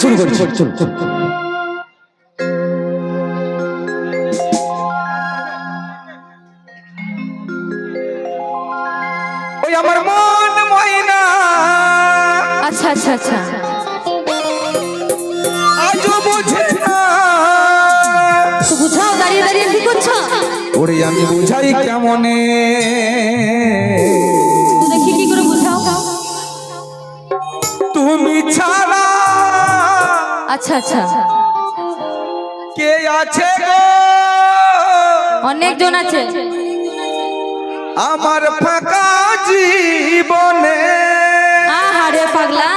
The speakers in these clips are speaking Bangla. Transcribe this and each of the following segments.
শুরু করছি। ওই আমার মন ময়না, আচ্ছা আচ্ছা আচ্ছা, আজও বুঝে না। তো বুঝাও, দাঁড়িয়ে দাঁড়িয়ে কি করছো? ওরে আমি বুঝাই কেমনে, তো দেখি কি করে বুঝাও। তুমি ছাড়া আচ্ছা আচ্ছা, কে আছে গো? অনেকজন আছে। আমার ফাঁকা জীবনে। আহারে পাগলা,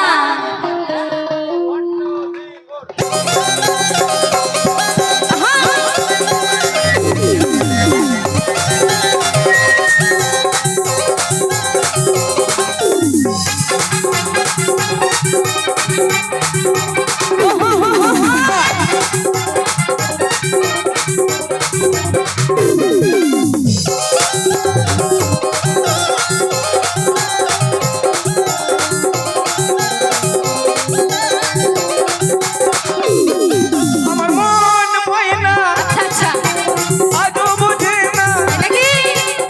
আমার মন ময়না, আচ্ছা আচ্ছা, আজও বুঝে না। নাকি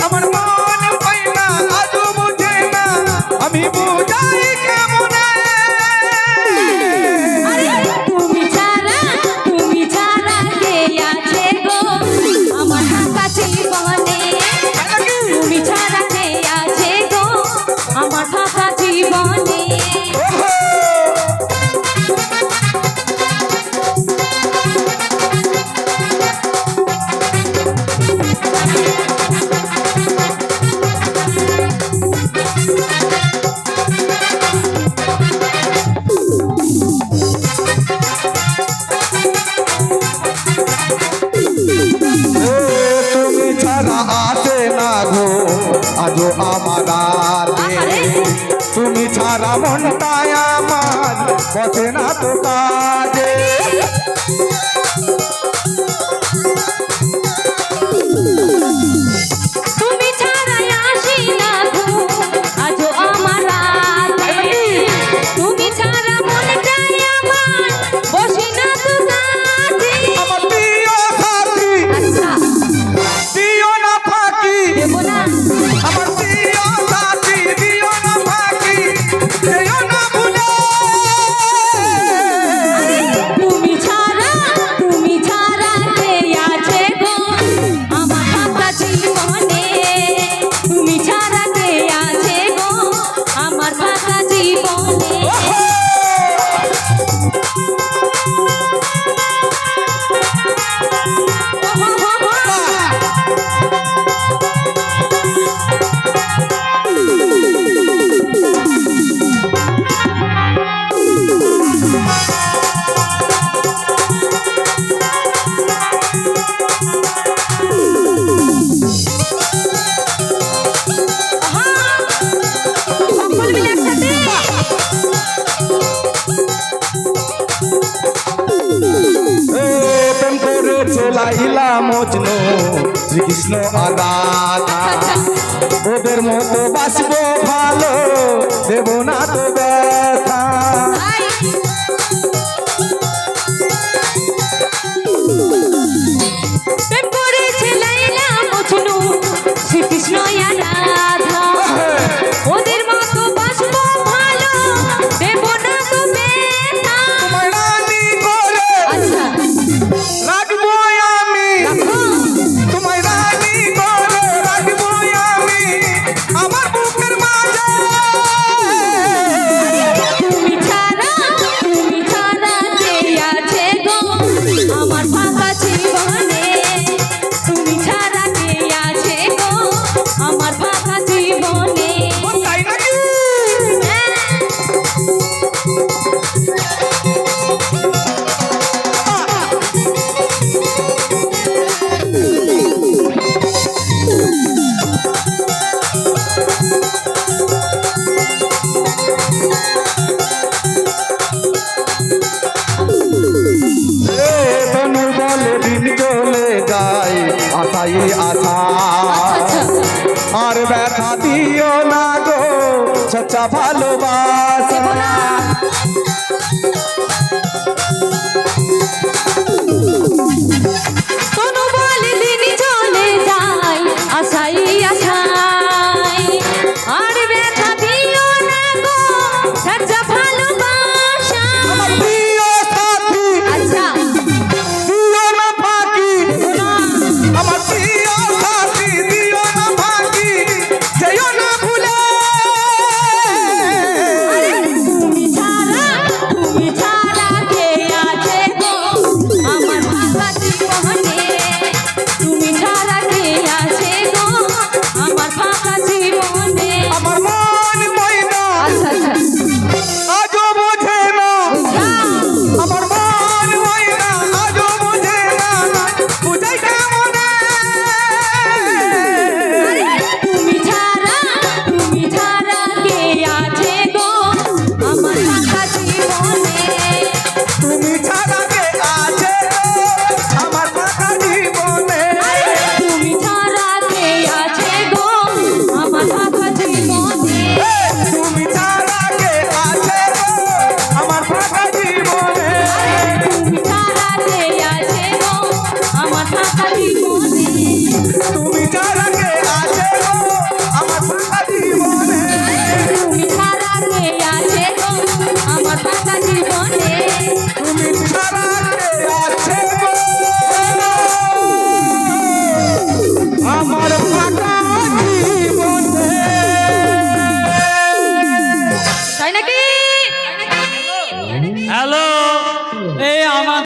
আমার মন ময়না, আজও বুঝে না। আমি বুঝাই কেমনে, আরে তুমি ছাড়া কে আছে গো আমার ফাঁকা জীবনে? তুমি ছাড়া কে আছে গো আমার ফাঁকা জীবনে? তুমি ছাড়া আসে না গো আজও আমার রাতে। আহারে, তুমি ছাড়া মনটায় আমার বসে না তো কাজে। তুমি ছাড়া আসি না গো আজও আমার রাতে। তুমি ছাড়া মন চাই আমার বসি না তো কাছে। আমার প্রিয় সাথী, আচ্ছা, দিও না ফাঁকি। দেবো না। আমার প্রিয় সাথী, দিও না ফাঁকি, দিও না ভুলে। তুমি ছাড়া কে আছে গো আমার ফাঁকা জীবনে? তুমি ছাড়া কে আছে গো আমার ফাঁকা জীবনে? সকল মিলে একসাথে। প্রেম করেছে লাইলা মজনু, শ্রীকৃষ্ণ আর রাধা। ওদের মতো বাসবো ভালো, দেব না তো ব্যথা।